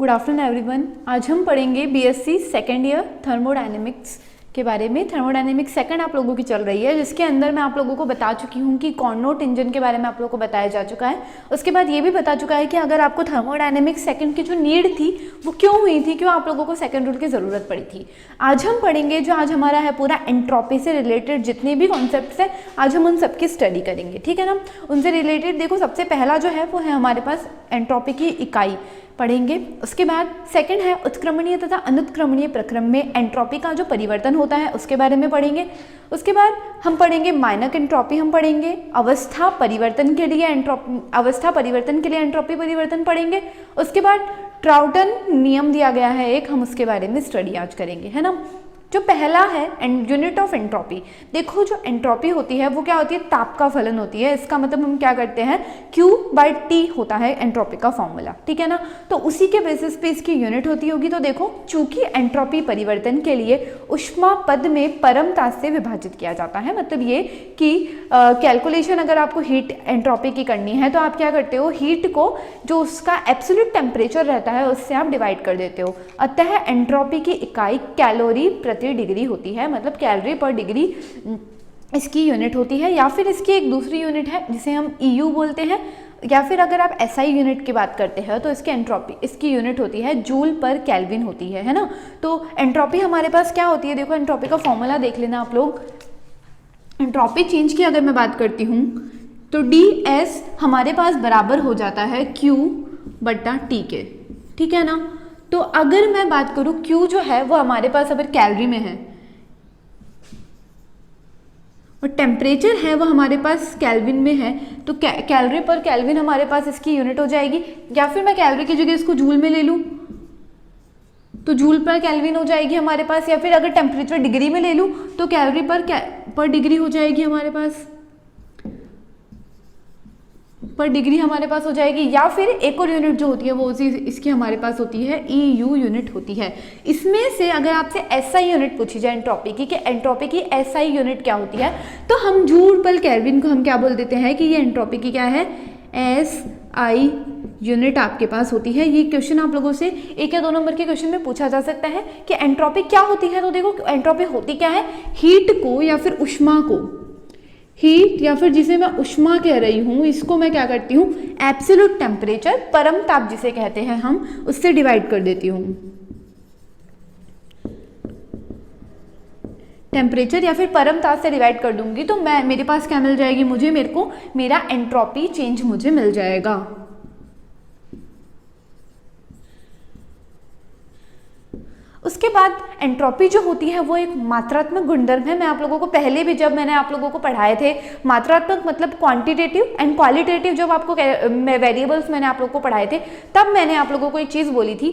Good afternoon everyone. आज हम पढ़ेंगे बीएससी सेकेंड ईयर थर्मोडायनेमिक्स के बारे में। थर्मोडायनेमिक्स सेकंड आप लोगों की चल रही है, जिसके अंदर मैं आप लोगों को बता चुकी हूँ कि कॉर्नोट इंजन के बारे में आप लोगों को बताया जा चुका है। उसके बाद ये भी बता चुका है कि अगर आपको थर्मोडायनेमिक्स सेकंड की जो नीड थी वो क्यों हुई थी, क्यों आप लोगों को सेकंड रूल की ज़रूरत पड़ी थी। आज हम पढ़ेंगे जो आज हमारा है पूरा एंट्रोपी से रिलेटेड जितने भी कॉन्सेप्ट्स हैं, आज हम उन सबकी स्टडी करेंगे, ठीक है ना। उनसे रिलेटेड देखो, सबसे पहला जो है वो है हमारे पास एंट्रोपी की इकाई पढ़ेंगे। उसके बाद सेकंड है उत्क्रमणीय तथा अनुत्क्रमणीय प्रक्रम में एंट्रोपी का जो परिवर्तन होता है उसके बारे में पढ़ेंगे। उसके बाद हम पढ़ेंगे माइनर एंट्रोपी, हम पढ़ेंगे अवस्था परिवर्तन के लिए एंट्रोपी परिवर्तन पढ़ेंगे। उसके बाद ट्राउटन नियम दिया गया है एक, हम उसके बारे में स्टडी आज करेंगे, है ना। जो पहला है यूनिट ऑफ एंट्रोपी। देखो जो एंट्रोपी होती है वो क्या होती है, ताप का फलन होती है। इसका मतलब हम क्या करते हैं, Q/T होता है एंट्रोपी का फॉर्मूला, ठीक है ना। तो उसी के बेसिस पे इसकी यूनिट होती होगी। तो देखो, चूंकि एंट्रोपी परिवर्तन के लिए ऊष्मा पद में परमताप से विभाजित किया जाता है, मतलब ये कि कैलकुलेशन अगर आपको हीट एंट्रोपी की करनी है तो आप क्या करते हो, हीट को जो उसका एब्सोल्यूट टेम्परेचर रहता है उससे आप डिवाइड कर देते हो। अतः एंट्रोपी की इकाई कैलोरी प्रति डिग्री होती है, मतलब कैलोरी पर डिग्री इसकी यूनिट होती है। या फिर इसकी एक दूसरी यूनिट है जिसे हम EU बोलते हैं, या फिर अगर आप SI यूनिट की बात करते हैं तो इसकी एंट्रोपी, इसकी यूनिट होती है जूल पर केल्विन होती है ना। तो एंट्रोपी हमारे पास क्या होती है, देखो एंट्रोपी का फॉर्मूला देख लेना आप लोग। एंट्रोपी चेंज की अगर मैं बात करती हूँ तो DS हमारे पास बराबर हो जाता है Q/T के, ठीक है ना। तो अगर मैं बात करूं Q जो है वो हमारे पास अगर कैलोरी में है और टेम्परेचर है वो हमारे पास केल्विन में है, तो कैलोरी पर केल्विन हमारे पास इसकी यूनिट हो जाएगी। या फिर मैं कैलोरी की जगह इसको जूल में ले लूं तो जूल पर केल्विन हो जाएगी हमारे पास। या फिर अगर टेम्परेचर डिग्री में ले लूं तो कैलोरी पर डिग्री हो जाएगी हमारे पास, पर डिग्री हमारे पास हो जाएगी। या फिर एक और यूनिट जो होती है वो इसकी हमारे पास होती है EU यूनिट होती है। इसमें से अगर आपसे SI यूनिट पूछी जाए एंट्रोपी की, कि एंट्रोपी की SI यूनिट क्या होती है, तो हम जूल पर केल्विन को हम क्या बोल देते हैं कि ये एंट्रोपी की क्या है, SI यूनिट आपके पास होती है। ये क्वेश्चन आप लोगों से 1 या 2 नंबर के क्वेश्चन में पूछा जा सकता है कि एंट्रोपी क्या होती है। तो देखो एंट्रोपी होती क्या है, हीट को या फिर ऊष्मा को, हीट या फिर जिसे मैं ऊष्मा कह रही हूँ, इसको मैं क्या करती हूँ, एब्सोल्यूट टेम्परेचर, परम ताप जिसे कहते हैं हम, उससे डिवाइड कर देती हूँ। टेम्परेचर या फिर परम ताप से डिवाइड कर दूंगी तो मेरे पास क्या मिल जाएगी, मेरा एंट्रोपी चेंज मुझे मिल जाएगा। उसके बाद एंट्रोपी जो होती है वो एक मात्रात्मक गुणधर्म है। मैं आप लोगों को पहले भी जब मैंने आप लोगों को पढ़ाए थे, मात्रात्मक मतलब क्वांटिटेटिव एंड क्वालिटेटिव, जब आपको वेरिएबल्स मैंने आप लोगों को पढ़ाए थे तब मैंने आप लोगों को एक चीज़ बोली थी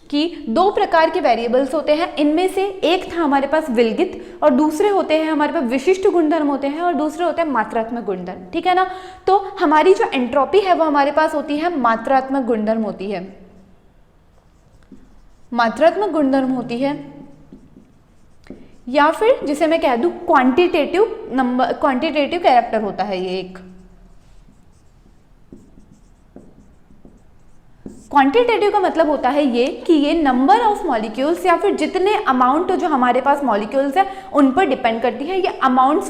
कि 2 प्रकार के वेरिएबल्स होते हैं। इनमें से एक था हमारे पास विलगित और दूसरे होते हैं हमारे पास विशिष्ट गुणधर्म होते हैं और दूसरे होते हैं मात्रात्मक गुणधर्म, ठीक है ना। तो हमारी जो एंट्रोपी है वो हमारे पास होती है मात्रात्मक गुणधर्म होती है, मात्रात्मक गुणधर्म होती है। या फिर जिसे मैं कह दूं क्वांटिटेटिव कैरेक्टर होता है ये एक। क्वांटिटेटिव का मतलब होता है ये कि ये नंबर ऑफ मॉलिक्यूल्स या फिर जितने अमाउंट जो हमारे पास मॉलिक्यूल्स है उन पर डिपेंड करती है। ये अमाउंट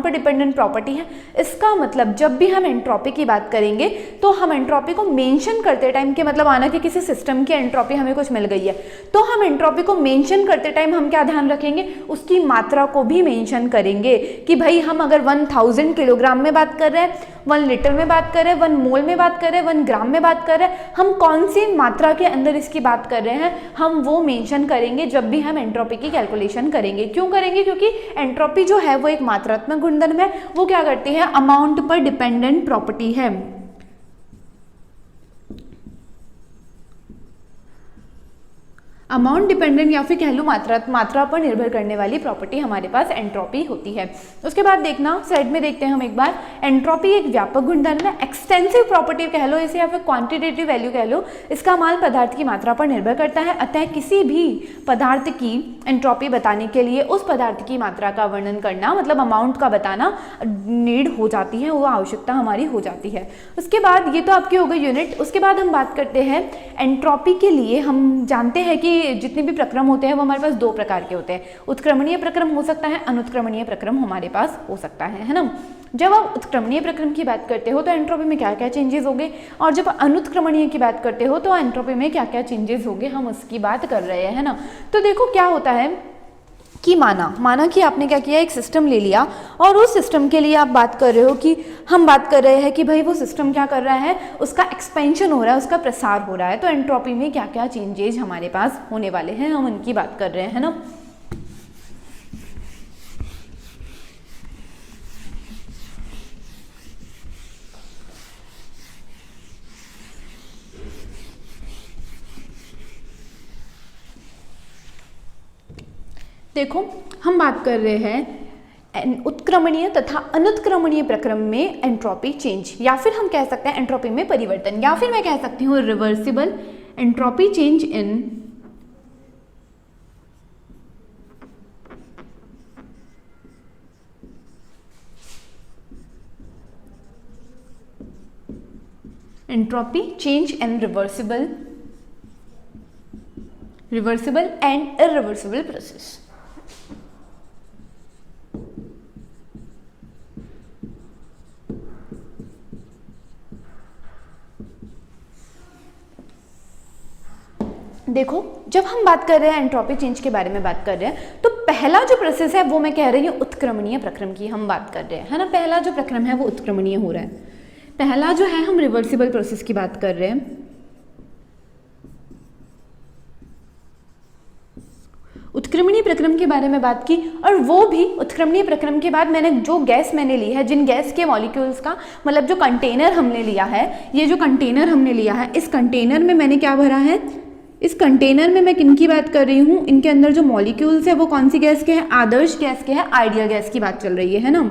पर डिपेंडेंट प्रॉपर्टी है। इसका मतलब जब भी हम एंट्रोपी की बात करेंगे तो हम एंट्रोपी को मेंशन करते टाइम के मतलब आना कि किसी सिस्टम की एंट्रोपी हमें कुछ मिल गई है, तो हम एंट्रोपी को मेंशन करते टाइम हम क्या ध्यान रखेंगे, उसकी मात्रा को भी मेंशन करेंगे कि भाई हम अगर 1000 किलोग्राम में बात कर रहे हैं, 1 लीटर में बात कर रहे हैं, 1 मोल में बात कर रहे हैं, 1 ग्राम में बात कर रहे हैं, हम कौन सी मात्रा के अंदर इसकी बात कर रहे हैं हम वो मेंशन करेंगे जब भी हम एंट्रोपी की कैलकुलेशन करेंगे। क्यों करेंगे, क्योंकि एंट्रोपी जो है वो एक मात्रात्मक गुणधर्म है, वो क्या करती है, अमाउंट पर डिपेंडेंट प्रॉपर्टी है। अमाउंट डिपेंडेंट या फिर कह लो मात्रा पर निर्भर करने वाली प्रॉपर्टी हमारे पास एंट्रोपी होती है। उसके बाद देखना स्लाइड में देखते हैं हम एक बार, एंट्रोपी एक व्यापक गुणधर्म है, एक्सटेंसिव प्रॉपर्टी कह लो इसे या फिर क्वांटिटेटिव वैल्यू कह लो, इसका मान पदार्थ की मात्रा पर निर्भर करता है। अतः किसी भी पदार्थ की एंट्रोपी बताने के लिए उस पदार्थ की मात्रा का वर्णन करना मतलब अमाउंट का बताना नीड हो जाती है, वो आवश्यकता हमारी हो जाती है। उसके बाद ये तो आपकी हो गई यूनिट। उसके बाद हम बात करते हैं एंट्रोपी के लिए। हम जानते हैं कि जितने भी प्रक्रम होते हैं वो हमारे पास दो प्रकार के होते हैं, उत्क्रमणीय प्रक्रम हो सकता है, अनुत्क्रमणीय प्रक्रम हमारे पास हो सकता है ना। जब आप उत्क्रमणीय प्रक्रम की बात करते हो तो एंट्रोपी में क्या क्या चेंजेस होंगे, और जब अनुत्क्रमणीय की बात करते हो तो एंट्रोपी में क्या क्या चेंजेस होंगे, हम उसकी बात कर रहे हैं ना। तो देखो क्या होता है कि माना कि आपने क्या किया, एक सिस्टम ले लिया और उस सिस्टम के लिए आप बात कर रहे हो कि हम बात कर रहे हैं कि भाई वो सिस्टम क्या कर रहा है, उसका एक्सपेंशन हो रहा है, उसका प्रसार हो रहा है। तो एंट्रोपी में क्या क्या चेंजेस हमारे पास होने वाले हैं, हम उनकी बात कर रहे हैं ना। देखो हम बात कर रहे हैं उत्क्रमणीय तथा अनुत्क्रमणीय प्रक्रम में एंट्रोपी चेंज, या फिर हम कह सकते हैं एंट्रोपी में परिवर्तन, या फिर मैं कह सकती हूँ reversible entropy change in entropy change in reversible and irreversible process. देखो जब हम बात कर रहे हैं एंट्रोपी चेंज के बारे में बात कर रहे हैं तो पहला जो प्रोसेस है वो मैं कह रही हूँ उत्क्रमणीय प्रक्रम की हम बात कर रहे हैं, है ना। पहला जो प्रक्रम है वो उत्क्रमणीय हो रहा है। पहला जो है हम रिवर्सिबल प्रोसेस की बात कर रहे हैं। उत्क्रमणीय प्रक्रम के बारे में बात की, और वो भी उत्क्रमणीय प्रक्रम के बाद मैंने जो गैस मैंने ली है, जिन गैस के मॉलिक्यूल्स का मतलब जो कंटेनर हमने लिया है, ये जो कंटेनर हमने लिया है, इस कंटेनर में मैंने क्या भरा है, इस कंटेनर में मैं किन की बात कर रही हूँ, इनके अंदर जो मॉलिक्यूल्स है वो कौन सी गैस के हैं, आदर्श गैस के हैं, आइडियल गैस की बात चल रही है ना।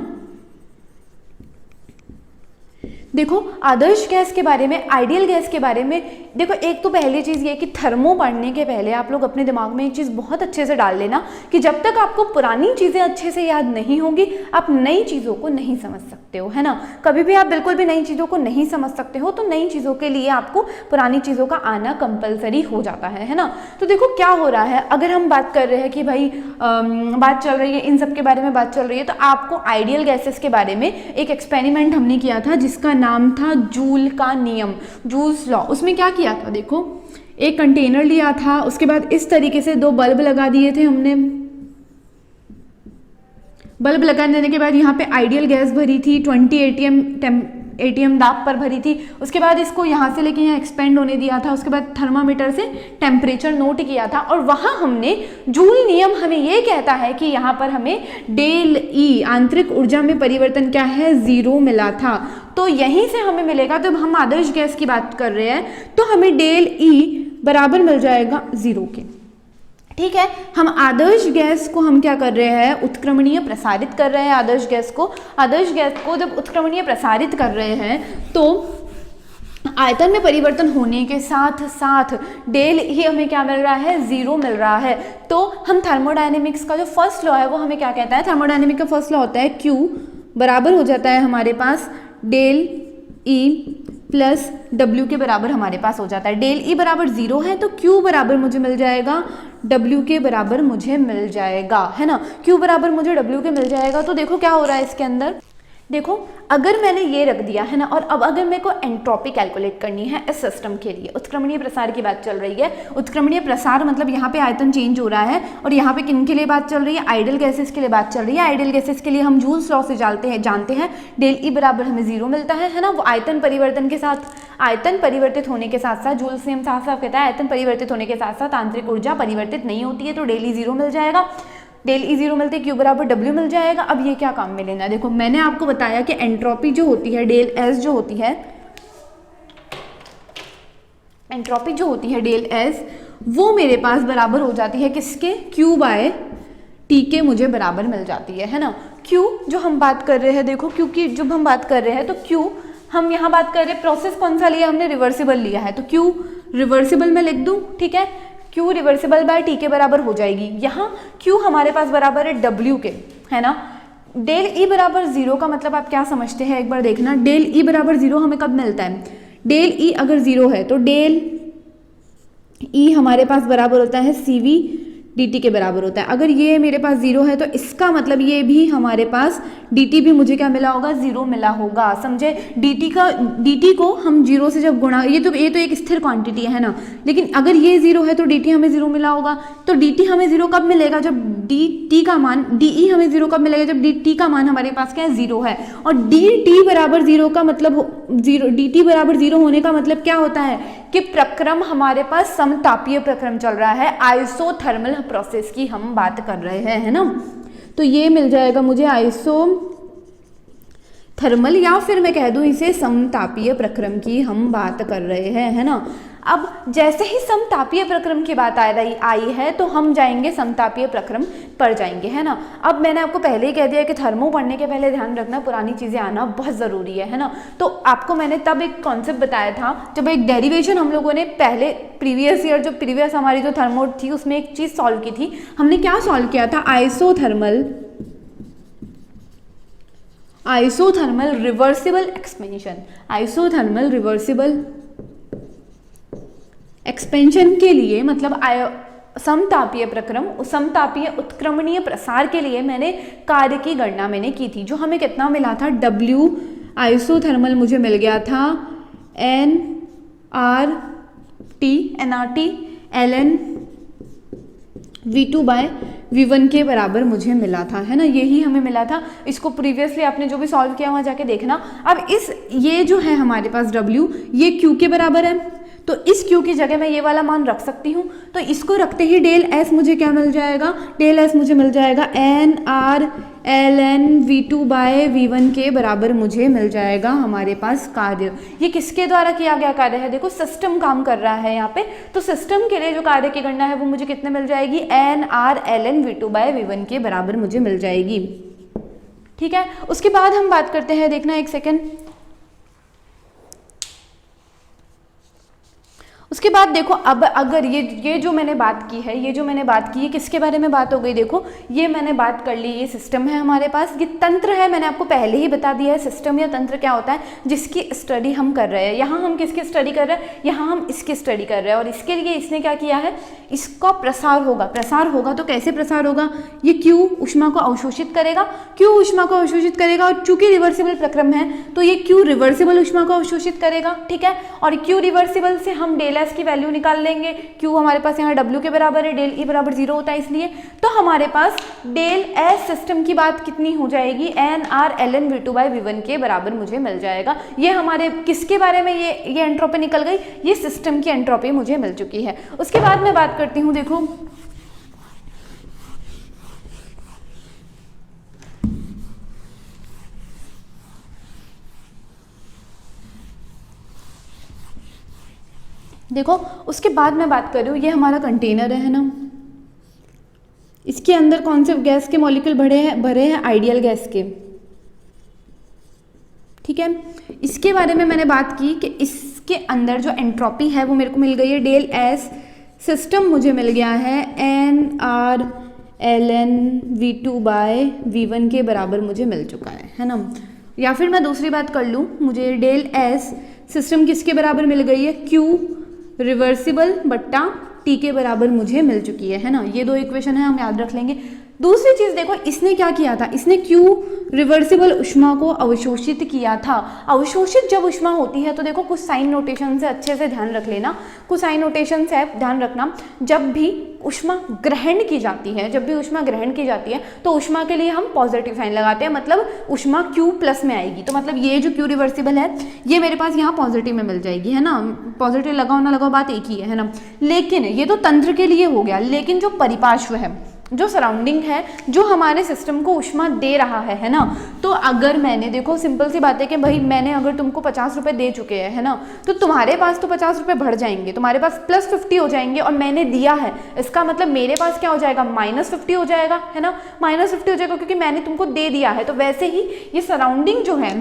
देखो आदर्श गैस के बारे में, आइडियल गैस के बारे में, देखो एक तो पहली चीज़ ये कि थर्मो पढ़ने के पहले आप लोग अपने दिमाग में एक चीज़ बहुत अच्छे से डाल लेना कि जब तक आपको पुरानी चीज़ें अच्छे से याद नहीं होंगी आप नई चीज़ों को नहीं समझ सकते हो, है ना। कभी भी आप बिल्कुल भी नई चीज़ों को नहीं समझ सकते हो, तो नई चीज़ों के लिए आपको पुरानी चीज़ों का आना कंपलसरी हो जाता है ना। तो देखो क्या हो रहा है, अगर हम बात कर रहे हैं कि भाई बात चल रही है इन सब के बारे में बात चल रही है, तो आपको आइडियल गैसेस के बारे में एक एक्सपेरिमेंट हमने किया था जिसका नाम था जूल का नियम, जूल्स लॉ। उसमें क्या किया था, देखो एक कंटेनर लिया था, उसके बाद इस तरीके से दो बल्ब लगा दिए थे हमने। बल्ब लगा देने के बाद यहाँ पे आइडियल गैस भरी थी 20 ATM दाब पर भरी थी। उसके बाद इसको यहाँ से लेके यहाँ एक्सपेंड होने दिया था। उसके बाद थर्मामीटर से टेम्परेचर नोट किया था, और वहाँ हमने जूल नियम हमें ये कहता है कि यहाँ पर हमें डेल ई आंतरिक ऊर्जा में परिवर्तन क्या है, 0 मिला था। तो यहीं से हमें मिलेगा, जब हम आदर्श गैस की बात कर रहे हैं तो हमें डेल ई बराबर मिल जाएगा 0 के। ठीक है, हम आदर्श गैस को हम क्या कर रहे हैं, उत्क्रमणीय प्रसारित कर रहे हैं। आदर्श गैस को जब उत्क्रमणीय प्रसारित कर रहे हैं तो आयतन में परिवर्तन होने के साथ साथ डेल ही हमें क्या मिल रहा है, 0 मिल रहा है। तो हम थर्मोडायनेमिक्स का जो फर्स्ट लॉ है वो हमें क्या कहता है, थर्मोडायनेमिक का फर्स्ट लॉ होता है Q बराबर हो जाता है हमारे पास डेल E प्लस W के बराबर हमारे पास हो जाता है। डेल E बराबर 0 है तो Q बराबर मुझे मिल जाएगा W के बराबर मुझे मिल जाएगा, है ना। Q बराबर मुझे W के मिल जाएगा। तो देखो क्या हो रहा है इसके अंदर, देखो अगर मैंने ये रख दिया है ना, और अब अगर मेरे को एंट्रोपी कैलकुलेट करनी है इस सिस्टम के लिए, उत्क्रमणीय प्रसार की बात चल रही है। उत्क्रमणीय प्रसार मतलब यहाँ पे आयतन चेंज हो रहा है, और यहाँ पे किन के लिए बात चल रही है, आइडियल गैसेस के लिए बात चल रही है। आइडियल गैसेस के लिए हम जूल्स लॉ से जानते हैं डेल ई बराबर हमें 0 मिलता है ना। वो आयतन परिवर्तन के साथ, आयतन परिवर्तित होने के साथ साथ, जूल्स नियम साफ साफ कहता है आयतन परिवर्तित होने के साथ साथ आंतरिक ऊर्जा परिवर्तित नहीं होती है, तो डेल ई 0 मिल जाएगा। डेल ई 0 मिलते Q बराबर W मिल जाएगा। अब ये क्या काम में लेना है, देखो मैंने आपको बताया कि एंट्रोपी जो होती है, डेल S जो होती है, एंट्रोपी जो होती है डेल S, वो मेरे पास बराबर हो जाती है किसके, Q बाय T के मुझे बराबर मिल जाती है ना। Q जो हम बात कर रहे हैं, देखो क्योंकि जब हम बात कर रहे हैं तो Q हम यहाँ बात कर रहे हैं, प्रोसेस कौन सा लिया हमने, रिवर्सिबल लिया है, तो Q रिवर्सिबल में लिख दूँ, ठीक है। Q रिवर्सिबल बाय T के बराबर हो जाएगी। यहाँ Q हमारे पास बराबर है W के, है ना। डेल E बराबर 0 का मतलब आप क्या समझते हैं, एक बार देखना। डेल E बराबर 0 हमें कब मिलता है, डेल E अगर 0 है तो डेल E हमारे पास बराबर होता है CV dt के बराबर होता है। अगर ये मेरे पास 0 है तो इसका मतलब ये भी हमारे पास dt भी मुझे क्या मिला होगा, 0 मिला होगा, समझे। dt को हम 0 से जब गुणा, ये तो एक स्थिर क्वांटिटी है ना, लेकिन अगर ये 0 है तो dt हमें 0 मिला होगा। तो dt हमें 0 कब मिलेगा, जब dt का मान, de हमें 0 कब मिलेगा, जब dt का मान हमारे पास क्या है, 0 है। और dt बराबर 0 का मतलब dt बराबर 0 होने का मतलब क्या होता है कि प्रक्रम हमारे पास समतापीय प्रक्रम चल रहा है, आइसोथर्मल प्रोसेस की हम बात कर रहे हैं, है ना। तो ये मिल जाएगा मुझे आइसोथर्मल, या फिर मैं कह दूं इसे समतापीय प्रक्रम की हम बात कर रहे हैं, है ना। अब जैसे ही समतापीय प्रक्रम की बात आई है तो हम जाएंगे समतापीय प्रक्रम पर जाएंगे, है ना। अब मैंने आपको पहले ही कह दिया कि थर्मो पढ़ने के पहले ध्यान रखना पुरानी चीज़ें आना बहुत ज़रूरी है ना। तो आपको मैंने तब एक कॉन्सेप्ट बताया था जब एक डेरिवेशन हम लोगों ने पहले प्रीवियस हमारी जो थर्मो थी उसमें एक चीज़ सॉल्व की थी। हमने क्या सॉल्व किया था, isothermal reversible expansion, isothermal reversible expansion के लिए, मतलब समतापीय प्रक्रम, समतापीय उत्क्रमणीय प्रसार के लिए मैंने कार्य की गणना मैंने की थी, जो हमें कितना मिला था, W आइसोथर्मल मुझे मिल गया था nRT ln V2 bye V1 के बराबर मुझे मिला था, है ना। यही हमें मिला था। इसको प्रीवियसली आपने जो भी सॉल्व किया वहाँ जाके देखना। अब ये जो है हमारे पास W, ये Q के बराबर है, तो इस Q की जगह मैं ये वाला मान रख सकती हूँ। तो इसको रखते ही डेल S मुझे क्या मिल जाएगा, डेल S मुझे मिल जाएगा nR ln V2 bye V1 के बराबर मुझे मिल जाएगा हमारे पास कार्य। ये किसके द्वारा किया गया कार्य है, देखो सिस्टम काम कर रहा है यहाँ पे, तो सिस्टम के लिए जो कार्य की गणना है वो मुझे कितने मिल जाएगी, nR ln V2 bye V1 के बराबर मुझे मिल जाएगी, ठीक है। उसके बाद हम बात करते हैं, देखना एक सेकेंड, उसके बाद देखो अब अगर ये जो मैंने बात की है, ये किसके बारे में बात हो गई, देखो ये मैंने बात कर ली, ये सिस्टम है हमारे पास, ये तंत्र है, मैंने आपको पहले ही बता दिया है सिस्टम या तंत्र क्या होता है, जिसकी स्टडी हम कर रहे हैं। यहाँ हम किसकी स्टडी कर रहे हैं, यहाँ हम इसकी स्टडी कर रहे हैं, और इसके लिए इसने क्या किया है, इसका प्रसार होगा तो कैसे प्रसार होगा, ये Q ऊष्मा को अवशोषित करेगा, और चूंकि रिवर्सिबल प्रक्रम है तो ये Q रिवर्सिबल ऊष्मा को अवशोषित करेगा, ठीक है। और Q रिवर्सिबल से हम डेल S की वैल्यू निकाल लेंगे, Q हमारे पास यहाँ W के बराबर है, डेल E बराबर 0 होता है इसलिए, तो हमारे पास डेल S सिस्टम की बात कितनी हो जाएगी, nR ln V2 bye V1 के बराबर मुझे मिल जाएगा। ये हमारे किसके बारे में, ये एंट्रोपी निकल गई, ये सिस्टम की एंट्रोपी मुझे मिल चुकी है। उसके बाद मैं बात करती हूँ, देखो उसके बाद मैं बात कर रही हूँ, ये हमारा कंटेनर है ना, इसके अंदर कौन से गैस के मॉलिक्यूल भरे हैं आइडियल गैस के, ठीक है। इसके बारे में मैंने बात की कि इसके अंदर जो एंट्रोपी है वो मेरे को मिल गई है डेल S, सिस्टम मुझे मिल गया है nR ln V2 bye V1 के बराबर मुझे मिल चुका है ना। या फिर मैं दूसरी बात कर लूँ, मुझे डेल S सिस्टम किसके बराबर मिल गई है, Q रिवर्सिबल बट्टा T के बराबर मुझे मिल चुकी है ना। ये दो इक्वेशन है, हम याद रख लेंगे। दूसरी चीज देखो, इसने क्या किया था, इसने Q रिवर्सिबल ऊष्मा को अवशोषित किया था। अवशोषित जब ऊष्मा होती है तो देखो कुछ साइन नोटेशन से अच्छे से ध्यान रख लेना, कुछ साइन नोटेशन से ध्यान रखना। जब भी ऊष्मा ग्रहण की जाती है, तो ऊष्मा के लिए हम पॉजिटिव साइन लगाते हैं, मतलब ऊष्मा Q प्लस में आएगी, तो मतलब ये जो Q रिवर्सिबल है ये मेरे पास यहाँ पॉजिटिव में मिल जाएगी, है ना। पॉजिटिव लगाओ ना लगाओ बात एक ही है ना। लेकिन ये तो तंत्र के लिए हो गया, लेकिन जो परिपार्श्व है, जो सराउंडिंग है, जो हमारे सिस्टम को ऊष्मा दे रहा है ना। तो अगर मैंने, देखो सिंपल सी बात है कि भाई मैंने अगर तुमको 50 रुपये दे चुके हैं, है ना, तो तुम्हारे पास तो 50 रुपये बढ़ जाएंगे, तुम्हारे पास +50 हो जाएंगे, और मैंने दिया है, इसका मतलब मेरे पास क्या हो जाएगा, -50 हो जाएगा, है ना, -50 हो जाएगा, क्योंकि मैंने तुमको दे दिया है। तो वैसे ही ये सराउंडिंग जो है,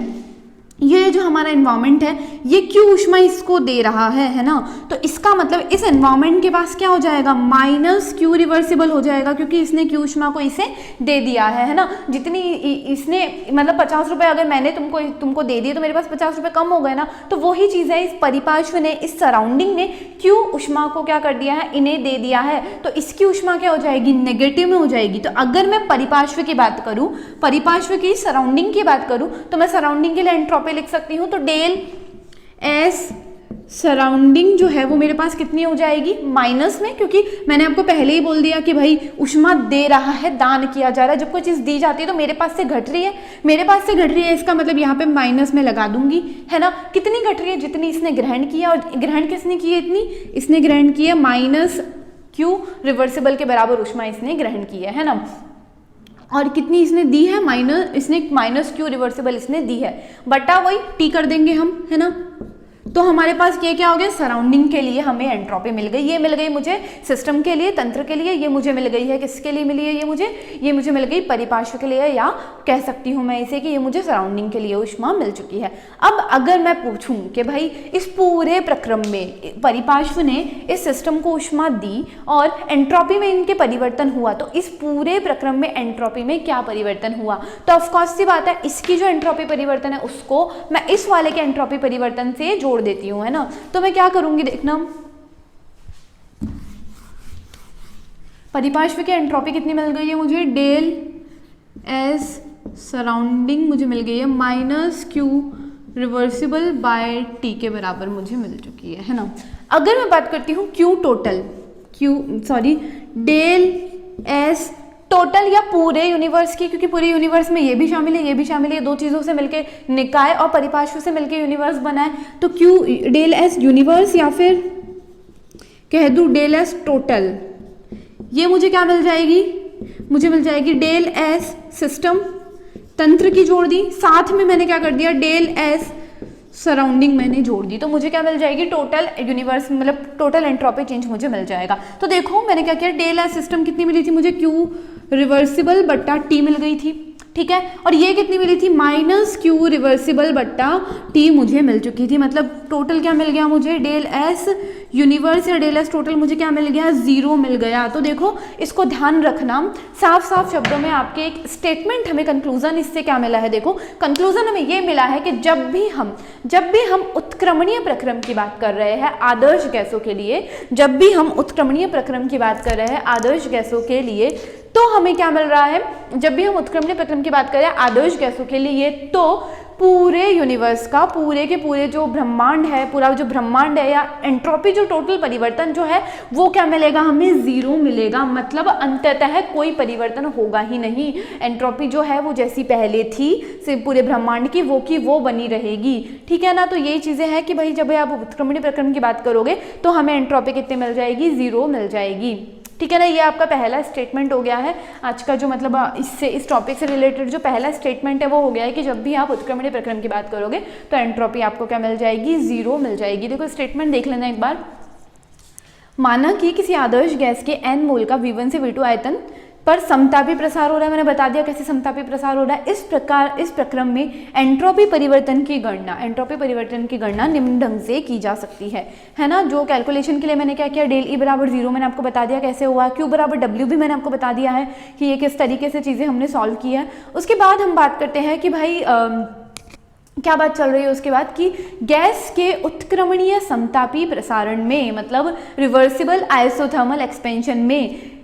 ये जो हमारा एनवायरनमेंट है, ये क्यों ऊष्मा इसको दे रहा है ना, तो इसका मतलब इस एनवायरनमेंट के पास क्या हो जाएगा, -Q रिवर्सिबल हो जाएगा, क्योंकि इसने Q ऊष्मा को इसे दे दिया है ना। जितनी इसने मतलब 50 रुपये अगर मैंने तुमको दे दिए, तो मेरे पास 50 रुपये कम हो गए ना। तो वही चीज़ है, इस परिपार्श्व ने, इस सराउंडिंग ने Q ऊष्मा को क्या कर दिया है, इन्हें दे दिया है, तो इसकी ऊष्मा क्या हो जाएगी, नेगेटिव में हो जाएगी। तो अगर मैं परिपार्श्व की बात करूँ, परिपार्श्व की सराउंडिंग की बात करूँ, तो मैं सराउंडिंग के लिए एंट्रोपी लिख सकती हूँ। तो डेल एस सराउंडिंग जो है वो मेरे पास कितनी हो जाएगी, माइनस में, क्योंकि मैंने आपको पहले ही बोल दिया कि भाई ऊष्मा दे रहा है, दान किया जा रहा है। जब कोई चीज़ दी जाती है तो मेरे पास से घट रही है, मेरे पास से घट रही है, इसका मतलब यहाँ पे माइनस में लगा दूंगी, है ना। कितनी घट रही है, जितनी इसने ग्रहण किया, और ग्रहण किसने की है, इतनी इसने ग्रहण की है, -Q रिवर्सिबल के बराबर ऊष्मा इसने ग्रहण की है ना। और कितनी इसने दी है, इसने -Q रिवर्सिबल इसने दी है, बटा वही T कर देंगे हम, है ना। तो हमारे पास ये क्या हो गया, सराउंडिंग के लिए हमें एंट्रोपी मिल गई। ये मिल गई मुझे सिस्टम के लिए, तंत्र के लिए, ये मुझे मिल गई है किसके लिए मिली है, ये मुझे मिल गई परिपार्श्व के लिए, या कह सकती हूँ मैं इसे कि ये मुझे सराउंडिंग के लिए ऊष्मा मिल चुकी है। अब अगर मैं पूछूं कि भाई इस पूरे प्रक्रम में परिपार्श्व ने इस सिस्टम को ऊष्मा दी और एंट्रोपी में इनके परिवर्तन हुआ, तो इस पूरे प्रक्रम में एंट्रोपी में क्या परिवर्तन हुआ, तो ऑफकोर्स सी बात है, इसकी जो एंट्रोपी परिवर्तन है उसको मैं इस वाले के एंट्रोपी परिवर्तन से जोड़ देती हूँ, है ना। तो मैं क्या करूंगी, देखना, परिपार्श्व की एंट्रोपी कितनी मिल गई है मुझे, डेल एस सराउंडिंग मुझे मिल गई है -Q रिवर्सिबल बाय T के बराबर मुझे मिल चुकी है ना। अगर मैं बात करती हूँ डेल एस टोटल या पूरे यूनिवर्स की, क्योंकि पूरे यूनिवर्स में ये भी शामिल है, ये भी शामिल है, दो चीज़ों से मिलके निकाय और परिपार्श्व से मिलके यूनिवर्स बना है। तो Q डेल एस यूनिवर्स, या फिर कह दूँ डेल एस टोटल, ये मुझे क्या मिल जाएगी, मुझे मिल जाएगी डेल एस सिस्टम तंत्र की जोड़ दी, साथ में मैंने क्या कर दिया, डेल एस सराउंडिंग मैंने जोड़ दी, तो मुझे क्या मिल जाएगी, टोटल यूनिवर्स, मतलब टोटल एंट्रोपी चेंज मुझे मिल जाएगा। तो देखो मैंने क्या किया, डेल एस सिस्टम कितनी मिली थी मुझे, Q रिवर्सिबल बट्टा T मिल गई थी, ठीक है, और ये कितनी मिली थी, -Q रिवर्सिबल बट्टा T मुझे मिल चुकी थी। मतलब टोटल क्या मिल गया मुझे, डेल एस यूनिवर्स या डेल एस टोटल मुझे क्या मिल गया, 0 मिल गया। तो देखो इसको ध्यान रखना, साफ साफ शब्दों में आपके एक स्टेटमेंट, हमें कंक्लूजन इससे क्या मिला है, देखो कंक्लूजन हमें ये मिला है कि जब भी हम उत्क्रमणीय प्रक्रम की बात कर रहे हैं आदर्श गैसों के लिए, जब भी हम उत्क्रमणीय प्रक्रम की बात कर रहे हैं आदर्श गैसों के लिए, तो हमें क्या मिल रहा है, जब भी हम उत्क्रमणीय प्रक्रम की बात करें आदर्श गैसों के लिए, तो पूरे यूनिवर्स का, पूरे के पूरे जो ब्रह्मांड है, पूरा जो ब्रह्मांड है, या एंट्रोपी जो टोटल परिवर्तन जो है वो क्या मिलेगा, हमें 0 मिलेगा। मतलब अंततः कोई परिवर्तन होगा ही नहीं, एंट्रोपी जो है वो जैसी पहले थी सिर्फ पूरे ब्रह्मांड की वो बनी रहेगी, ठीक है ना। तो यही चीज़ें हैं कि भाई जब आप उत्क्रमणीय प्रक्रम की बात करोगे तो हमें एंट्रोपी कितनी मिल जाएगी, 0 मिल जाएगी, ठीक है ना। ये आपका पहला स्टेटमेंट हो गया है आज का, जो मतलब इस टॉपिक से रिलेटेड जो पहला स्टेटमेंट है वो हो गया है कि जब भी आप उत्क्रमणीय प्रक्रम की बात करोगे तो एंट्रोपी आपको क्या मिल जाएगी, 0 मिल जाएगी। देखो स्टेटमेंट देख लेना एक बार। माना कि किसी आदर्श गैस के n मोल का V1 से V2 आयतन पर समतापी प्रसार हो रहा है, मैंने बता दिया कैसे समतापी प्रसार हो रहा है। इस प्रक्रम में एंट्रोपी परिवर्तन की गणना निम्न ढंग से की जा सकती है ना। जो कैलकुलेशन के लिए मैंने क्या किया, डेल E बराबर 0 मैंने आपको बता दिया कैसे हुआ, Q बराबर W भी मैंने आपको बता दिया है कि ये किस तरीके से चीज़ें हमने सॉल्व की है। उसके बाद हम बात करते हैं कि भाई क्या बात चल रही है उसके बाद कि गैस के उत्क्रमणीय समतापी प्रसारण में, मतलब रिवर्सिबल आइसोथर्मल एक्सपेंशन में,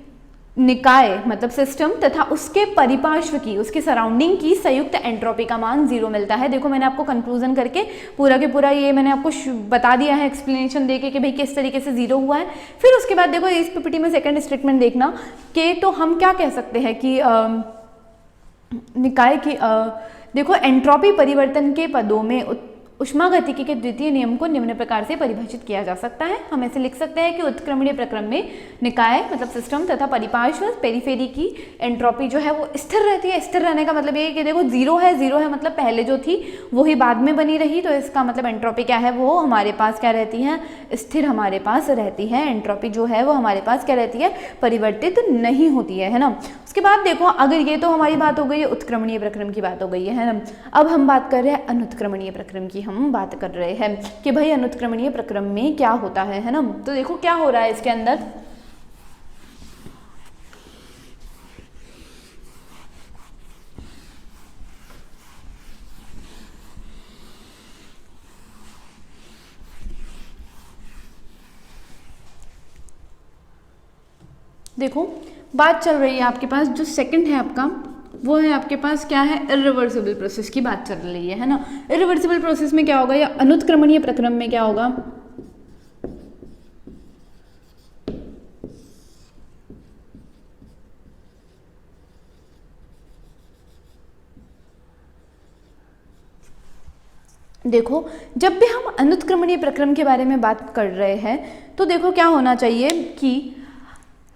निकाय मतलब सिस्टम तथा उसके परिपार्श्व की, उसके सराउंडिंग की संयुक्त एंट्रोपी का मान 0 मिलता है। देखो मैंने आपको कंक्लूजन करके पूरा के पूरा ये मैंने आपको बता दिया है एक्सप्लेनेशन देके कि भाई किस तरीके से 0 हुआ है। फिर उसके बाद देखो इस पीपीटी में सेकंड स्टेटमेंट देखना कि तो हम क्या कह सकते हैं कि निकाय की देखो एंट्रोपी परिवर्तन के पदों में ऊष्मागतिकी के द्वितीय नियम को निम्न प्रकार से परिभाषित किया जा सकता है। हम ऐसे लिख सकते हैं कि उत्क्रमणीय प्रक्रम में निकाय मतलब सिस्टम तथा परिपार्श्व पेरिफेरी की एंट्रोपी जो है वो स्थिर रहती है। स्थिर रहने का मतलब ये है कि देखो जीरो है मतलब पहले जो थी वो ही बाद में बनी रही, तो इसका मतलब एंट्रोपी क्या है वो हमारे पास क्या रहती है, स्थिर हमारे पास रहती है। एंट्रोपी जो है वो हमारे पास क्या रहती है, परिवर्तित नहीं होती है ना। उसके बाद देखो अगर ये तो हमारी बात हो गई है उत्क्रमणीय प्रक्रम की बात हो गई है ना। अब हम बात कर रहे हैं अनुत्क्रमणीय प्रक्रम की, हम बात कर रहे हैं कि भाई अनुत्क्रमणीय प्रक्रम में क्या होता है ना। तो देखो क्या हो रहा है इसके अंदर, देखो बात चल रही है आपके पास जो सेकंड है आपका वो है आपके पास क्या है, इरिवर्सिबल प्रोसेस की बात चल रही है ना। इरिवर्सिबल प्रोसेस में क्या होगा या अनुत्क्रमणीय प्रक्रम में क्या होगा, देखो जब भी हम अनुत्क्रमणीय प्रक्रम के बारे में बात कर रहे हैं तो देखो क्या होना चाहिए कि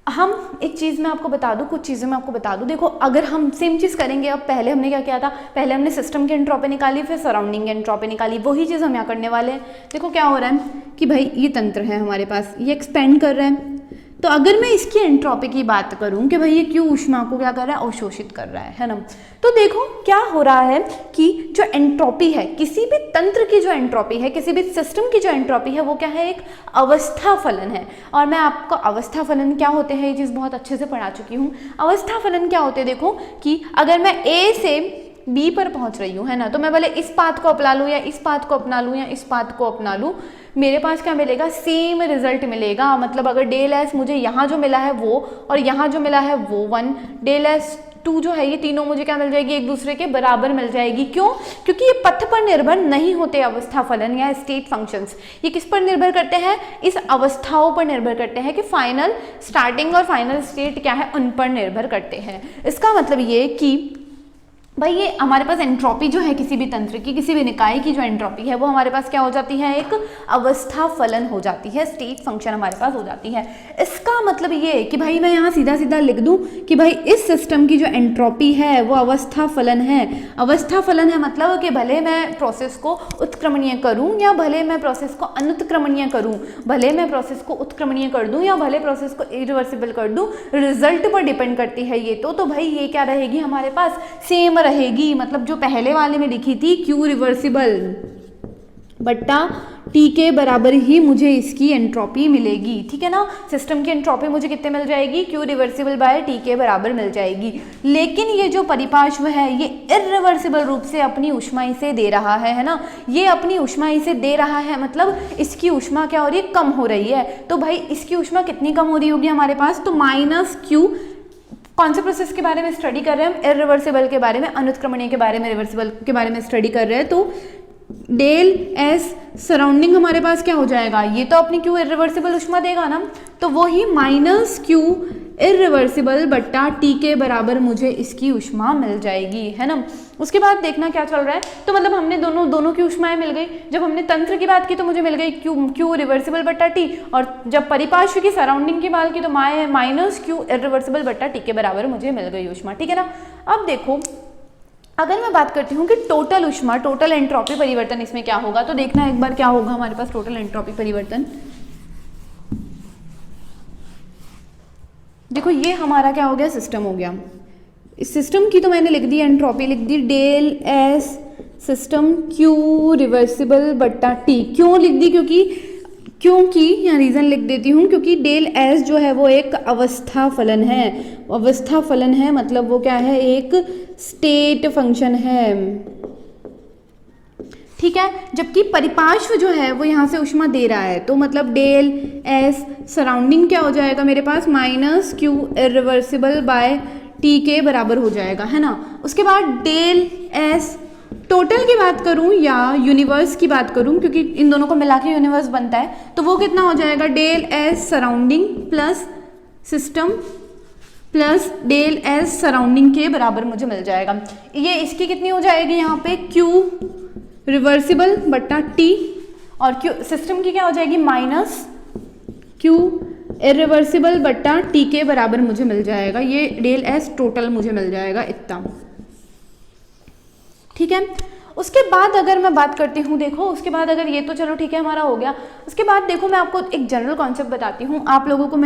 हम एक चीज़ मैं आपको बता दूं, कुछ चीज़ें मैं आपको बता दूं। देखो अगर हम सेम चीज़ करेंगे, अब पहले हमने क्या किया था, पहले हमने सिस्टम की एंट्रोपी निकाली फिर सराउंडिंग की एंट्रोपी निकाली, वही चीज़ हम यहाँ करने वाले हैं। देखो क्या हो रहा है कि भाई ये तंत्र है हमारे पास, ये एक्सपेंड कर रहा है, तो अगर मैं इसकी एंट्रोपी की बात करूं कि भाई ये क्यों ऊष्मा को क्या कर रहा है, अवशोषित कर रहा है ना। तो देखो क्या हो रहा है कि जो एंट्रोपी है, किसी भी तंत्र की जो एंट्रोपी है, किसी भी सिस्टम की जो एंट्रोपी है वो क्या है, एक अवस्था फलन है। और मैं आपको अवस्था फलन क्या होते हैं ये चीज़ बहुत अच्छे से पढ़ा चुकी हूँ। अवस्था फलन क्या होते हैं, देखो कि अगर मैं ए से बी पर पहुंच रही हूँ है ना, तो मैं भले इस पाथ को अपना लूँ या इस पाथ को अपना लूँ या इस पाथ को अपना लूँ, मेरे पास क्या मिलेगा, सेम रिजल्ट मिलेगा। मतलब अगर डेल एस मुझे यहाँ जो मिला है वो और यहाँ जो मिला है वो 1, डेल एस 2 जो है ये तीनों मुझे क्या मिल जाएगी, एक दूसरे के बराबर मिल जाएगी। क्यों? क्योंकि ये पथ पर निर्भर नहीं होते अवस्था फलन या स्टेट फंक्शंस। ये किस पर निर्भर करते हैं, इस अवस्थाओं पर निर्भर करते हैं कि फाइनल स्टार्टिंग और फाइनल स्टेट क्या है, उन पर निर्भर करते हैं। इसका मतलब ये कि भाई ये हमारे पास एंट्रोपी जो है किसी भी तंत्र की, किसी भी निकाय की जो एंट्रोपी है वो हमारे पास क्या हो जाती है, एक अवस्था फलन हो जाती है, स्टेट फंक्शन हमारे पास हो जाती है। इसका मतलब ये कि भाई मैं यहाँ सीधा सीधा लिख दूँ कि भाई इस सिस्टम की जो एंट्रोपी है वो अवस्था फलन है। अवस्था फलन है मतलब कि भले मैं प्रोसेस को उत्क्रमणीय करूँ या भले मैं प्रोसेस को अनुत्क्रमणीय करूँ, भले मैं प्रोसेस को उत्क्रमणीय कर दूँ या भले प्रोसेस को इरिवर्सिबल कर दूँ, रिजल्ट पर डिपेंड करती है ये तो भाई ये क्या रहेगी हमारे पास, सेम रहेगी। मतलब जो पहले वाले में लिखी थी क्यू रिवर्सिबल बट्टा टी के बराबर ही मुझे इसकी एंट्रोपी मिलेगी, ठीक है ना। सिस्टम की एंट्रोपी मुझे कितने मिल जाएगी, क्यू रिवर्सिबल बाय टी के बराबर मिल जाएगी। लेकिन ये जो परिपार्श्व है ये इरिवर्सिबल रूप से अपनी ऊष्मा इसे दे रहा है ना, ये अपनी ऊष्मा इसे दे रहा है, मतलब इसकी ऊष्मा क्या हो रही है, कम हो रही है। तो भाई इसकी ऊष्मा कितनी कम हो रही होगी हमारे पास, तो माइनस क्यू। कौन से प्रोसेस के बारे में स्टडी कर रहे हैं हम, इरिवर्सिबल के बारे में, अनुत्क्रमणीय के बारे में, रिवर्सिबल के बारे में स्टडी कर रहे हैं। तो डेल एस सराउंडिंग हमारे पास क्या हो जाएगा, ये तो अपनी क्यू इरिवर्सिबल ऊष्मा देगा ना, तो वो ही माइनस क्यू इरिवर्सिबल बट्टा टी के बराबर मुझे इसकी ऊष्मा मिल जाएगी, है ना। उसके बाद देखना क्या चल रहा है, तो मतलब हमने दोनों की ऊष्माएं मिल गई। जब हमने तंत्र की बात की तो मुझे मिल गई क्यू रिवर्सिबल बट्टा टी, और जब परिपार्श्व की सराउंडिंग की बात की तो माइनस क्यू इरिवर्सिबल बट्टा टी के बराबर मुझे मिल गई ऊष्मा, ठीक है ना। अब देखो अगर मैं बात करती हूँ कि टोटल ऊष्मा, टोटल एंट्रोपी परिवर्तन इसमें क्या होगा, तो देखना एक बार क्या होगा हमारे पास टोटल एंट्रोपी परिवर्तन। देखो ये हमारा क्या हो गया, सिस्टम हो गया। इस सिस्टम की तो मैंने लिख दी एंट्रोपी, लिख दी del S system q reversible बट्टा टी। क्यों लिख दी, क्योंकि यहाँ रीज़न लिख देती हूँ, क्योंकि डेल एस जो है वो एक अवस्था फलन है। अवस्था फलन है मतलब वो क्या है, एक स्टेट फंक्शन है, ठीक है। जबकि परिपार्श्व जो है वो यहाँ से ऊष्मा दे रहा है, तो मतलब डेल एस सराउंडिंग क्या हो जाएगा मेरे पास, minus q irreversible by T के बराबर हो जाएगा, है ना। उसके बाद डेल एस टोटल की बात करूं या यूनिवर्स की बात करूं, क्योंकि इन दोनों को मिला के यूनिवर्स बनता है, तो वो कितना हो जाएगा, del S surrounding plus system plus del S surrounding के बराबर मुझे मिल जाएगा। ये इसकी कितनी हो जाएगी यहाँ पे, क्यू रिवर्सिबल बट्टा टी, और क्यू सिस्टम की क्या हो जाएगी माइनस क्यू इरिवर्सिबल बट्टा टी के बराबर मुझे मिल जाएगा। ये डेल एस टोटल मुझे मिल जाएगा इतना, ठीक है। उसके बाद अगर मैं बात करती हूँ, देखो उसके बाद अगर ये तो चलो ठीक है हमारा हो गया, उसके बाद देखो मैं आपको एक जनरल कॉन्सेप्ट बताती हूँ। आप लोगों को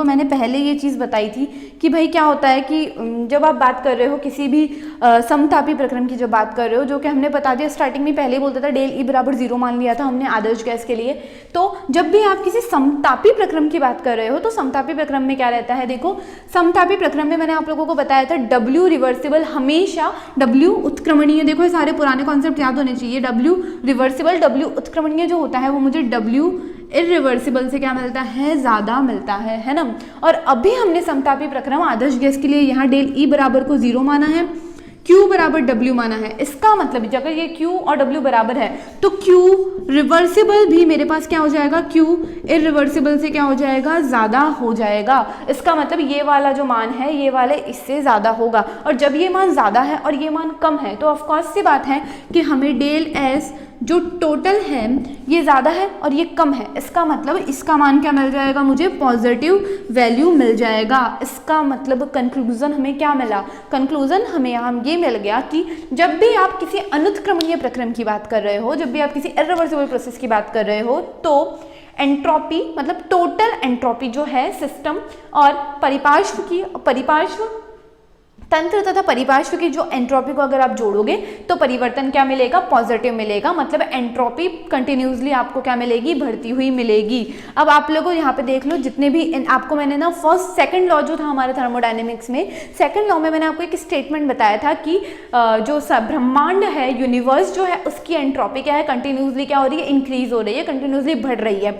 मैंने पहले ये चीज़ बताई थी कि भाई क्या होता है कि जब आप बात कर रहे हो किसी भी समतापी प्रक्रम की जब बात कर रहे हो, जो कि हमने बता दिया स्टार्टिंग में पहले ही बोलता था डेल ई बराबर 0 मान लिया था हमने आदर्श गैस के लिए। तो जब भी आप किसी समतापी प्रक्रम की बात कर रहे हो तो समतापी प्रक्रम में क्या रहता है, देखो समतापी प्रक्रम में मैंने आप लोगों को बताया था W रिवर्सिबल हमेशा W उत्क्रमणीय, देखो ये सारे पुराने कॉन्सेप्ट याद होने चाहिए। W रिवर्सिबल W उत्क्रमणीय जो होता है वो मुझे W इरिवर्सिबल से क्या मिलता है, ज़्यादा मिलता है ना। और अभी हमने समतापी प्रक्रम आदर्श गैस के लिए यहाँ डेल ई बराबर को 0 माना है, Q बराबर W माना है। इसका मतलब अगर ये Q और W बराबर है तो Q रिवर्सिबल भी मेरे पास क्या हो जाएगा, Q इरिवर्सिबल से क्या हो जाएगा, ज़्यादा हो जाएगा। इसका मतलब ये वाला जो मान है ये वाले इससे ज़्यादा होगा, और जब ये मान ज़्यादा है और ये मान कम है तो ऑफकोर्स सी बात है कि हमें डेल एस जो टोटल है ये ज़्यादा है और ये कम है। इसका मतलब इसका मान क्या मिल जाएगा, मुझे पॉजिटिव वैल्यू मिल जाएगा। इसका मतलब कंक्लूजन हमें क्या मिला, कंक्लूजन हमें यहाँ ये मिल गया कि जब भी आप किसी अनुत्क्रमणीय प्रक्रम की बात कर रहे हो, जब भी आप किसी इरिवर्सिबल प्रोसेस की बात कर रहे हो, तो एंट्रोपी मतलब टोटल एंट्रोपी जो है सिस्टम और परिपार्श्व तंत्र तथा परिपार्श्व की जो एंट्रोपी को अगर आप जोड़ोगे तो परिवर्तन क्या मिलेगा, पॉजिटिव मिलेगा। मतलब एंट्रोपी कंटिन्यूसली आपको क्या मिलेगी, बढ़ती हुई मिलेगी। अब आप लोगों यहाँ पे देख लो जितने भी आपको मैंने ना फर्स्ट सेकंड लॉ जो था हमारे थर्मोडायनेमिक्स में, सेकंड लॉ में मैंने आपको एक स्टेटमेंट बताया था कि जो ब्रह्मांड है यूनिवर्स जो है उसकी एंट्रोपी क्या है, कंटिन्यूसली क्या हो रही है, इंक्रीज हो रही है, कंटिन्यूसली बढ़ रही है।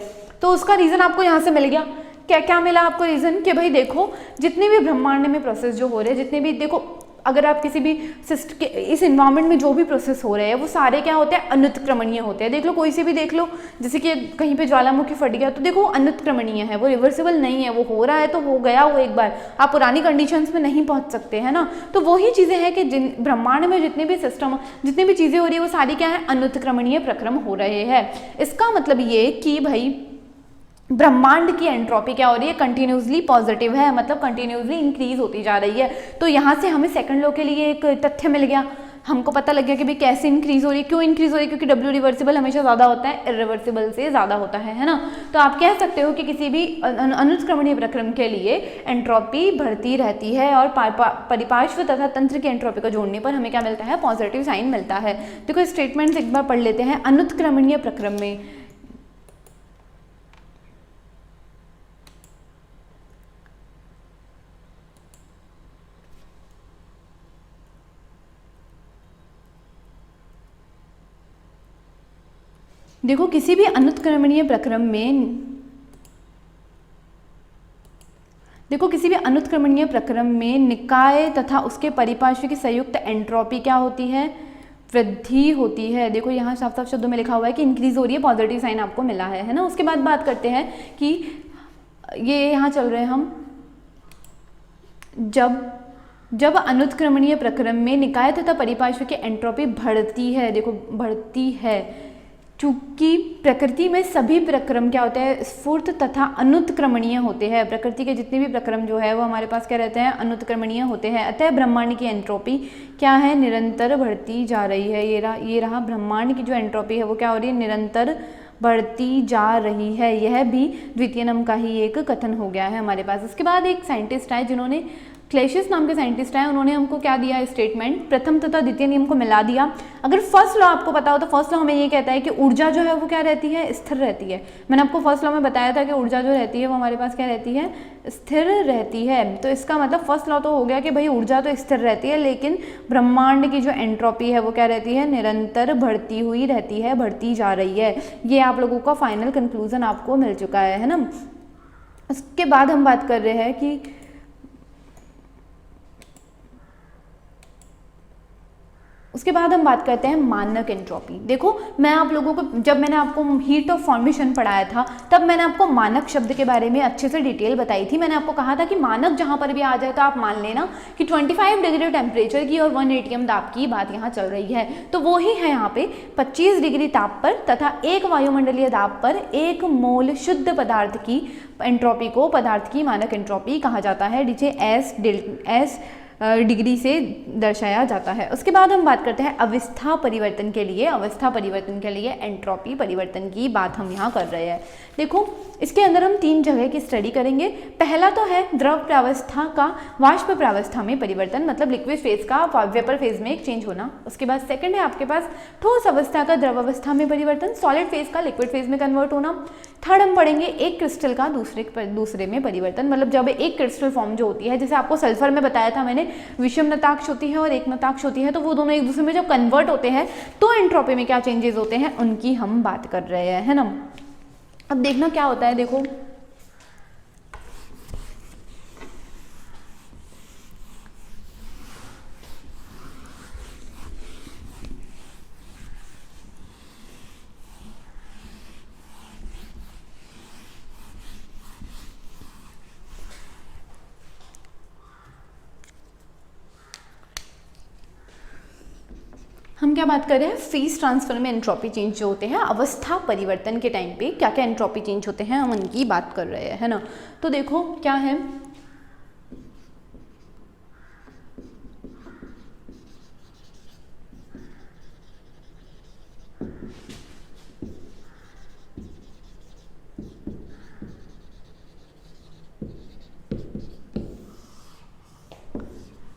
तो उसका रीजन आपको यहाँ से मिल गया। क्या क्या मिला आपको रीजन, कि भाई देखो जितने भी ब्रह्मांड में प्रोसेस जो हो रहे हैं, जितने भी देखो अगर आप किसी भी सिस्टम के इस इन्वायरमेंट में जो भी प्रोसेस हो रहे हैं वो सारे क्या होते हैं, अनुत्क्रमणीय होते हैं। देख लो कोई से भी देख लो, जैसे कि कहीं पे ज्वालामुखी फट गया तो देखो अनुत्क्रमणीय है, वो रिवर्सिबल नहीं है, वो हो रहा है तो हो गया वो एक बार, आप पुरानी कंडीशंस में नहीं पहुंच सकते है ना। तो वही चीज़ें हैं कि जिन ब्रह्मांड में जितने भी सिस्टम जितनी भी चीज़ें हो रही है वो सारी क्या है, अनुत्क्रमणीय प्रक्रम हो रहे हैं। इसका मतलब ये कि भाई ब्रह्मांड की एंट्रोपी क्या हो रही है, कंटिन्यूसली पॉजिटिव है, मतलब कंटिन्यूसली इंक्रीज होती जा रही है। तो यहाँ से हमें सेकंड लॉ के लिए एक तथ्य मिल गया, हमको पता लग गया कि भाई कैसे इंक्रीज हो रही है, क्यों इंक्रीज हो रही है, क्योंकि W रिवर्सिबल हमेशा ज़्यादा होता है, इरिवर्सिबल से ज़्यादा होता है ना। तो आप कह सकते हो कि किसी भी अनुत्क्रमणीय प्रक्रम के लिए एंट्रोपी बढ़ती रहती है और परिपार्श्व तथा तंत्र की एंट्रोपी को जोड़ने पर हमें क्या मिलता है, पॉजिटिव साइन मिलता है। देखो स्टेटमेंट्स एक बार पढ़ लेते हैं। अनुत्क्रमणीय प्रक्रम में देखो किसी भी अनुत्क्रमणीय प्रक्रम में निकाय तथा उसके परिपार्श्व की संयुक्त एंट्रोपी क्या होती है, वृद्धि होती है। देखो यहाँ साफ साफ शब्दों में लिखा हुआ है कि इंक्रीज हो रही है, पॉजिटिव साइन आपको मिला है ना। उसके बाद बात करते हैं कि ये यहाँ चल रहे हैं हम, जब अनुत्क्रमणीय प्रक्रम में निकाय तथा परिपार्श्व की एंट्रोपी बढ़ती है, देखो बढ़ती है, चूंकि प्रकृति में सभी प्रक्रम क्या होते हैं, स्फूर्त तथा अनुत्क्रमणीय होते हैं। प्रकृति के जितने भी प्रक्रम जो है वो हमारे पास क्या रहते हैं, अनुत्क्रमणीय होते हैं। अतः ब्रह्मांड की एंट्रोपी क्या है, निरंतर बढ़ती जा रही है। ये रहा ब्रह्मांड की जो एंट्रोपी है वो क्या हो रही है, निरंतर बढ़ती जा रही है। यह भी द्वितीय नियम का ही एक कथन हो गया है हमारे पास। इसके बाद एक साइंटिस्ट है जिन्होंने, क्लेशियस नाम के साइंटिस्ट हैं, उन्होंने हमको क्या दिया स्टेटमेंट, प्रथम तथा द्वितीय नियम को मिला दिया। अगर फर्स्ट लॉ आपको पता हो तो फर्स्ट लॉ हमें ये कहता है कि ऊर्जा जो है वो क्या रहती है, स्थिर रहती है। मैंने आपको फर्स्ट लॉ में बताया था कि ऊर्जा जो रहती है वो हमारे पास क्या रहती है, स्थिर रहती है। तो इसका मतलब फर्स्ट लॉ तो हो गया कि भाई ऊर्जा तो स्थिर रहती है, लेकिन ब्रह्मांड की जो एंट्रोपी है वो क्या रहती है, निरंतर बढ़ती हुई रहती है, बढ़ती जा रही है। ये आप लोगों का फाइनल कंक्लूजन आपको मिल चुका है ना। उसके बाद हम बात कर रहे हैं कि उसके बाद हम बात करते हैं मानक एंट्रोपी। देखो मैं आप लोगों को जब मैंने आपको हीट ऑफ फॉर्मेशन पढ़ाया था तब मैंने आपको मानक शब्द के बारे में अच्छे से डिटेल बताई थी। मैंने आपको कहा था कि मानक जहाँ पर भी आ जाए तो आप मान लेना कि 25 डिग्री टेम्परेचर की और 1 atm दाब की बात यहाँ चल रही है। तो वो ही है यहाँ पे 25 डिग्री ताप पर तथा 1 वायुमंडलीय दाब पर 1 मोल शुद्ध पदार्थ की एंट्रोपी को पदार्थ की मानक एंट्रोपी कहा जाता है, जिसे एस डिग्री से दर्शाया जाता है। उसके बाद हम बात करते हैं अवस्था परिवर्तन के लिए एंट्रोपी परिवर्तन की बात हम यहाँ कर रहे हैं। देखो इसके अंदर हम 3 जगह की स्टडी करेंगे। पहला तो है द्रव प्रावस्था का वाष्प प्रावस्था में परिवर्तन, मतलब लिक्विड फेज का वेपर फेज में एक चेंज होना। उसके बाद सेकंड है आपके पास ठोस अवस्था का द्रव अवस्था में परिवर्तन, सॉलिड फेज का लिक्विड फेज में कन्वर्ट होना। थर्ड हम पढ़ेंगे एक क्रिस्टल का दूसरे में परिवर्तन, मतलब जब एक क्रिस्टल फॉर्म जो होती है, जैसे आपको सल्फर में बताया था मैंने, विषम नताक्ष होती है और एक नताक्ष होती है, तो वो दोनों एक दूसरे में जब कन्वर्ट होते हैं तो एंट्रोपी में क्या चेंजेस होते हैं उनकी हम बात कर रहे हैं, है ना। अब देखना क्या होता है, देखो हम क्या बात कर रहे हैं, फेज ट्रांसफर में एंट्रोपी चेंज जो होते हैं, अवस्था परिवर्तन के टाइम पे क्या क्या एंट्रोपी चेंज होते हैं हम उनकी बात कर रहे हैं, है ना। तो देखो क्या है,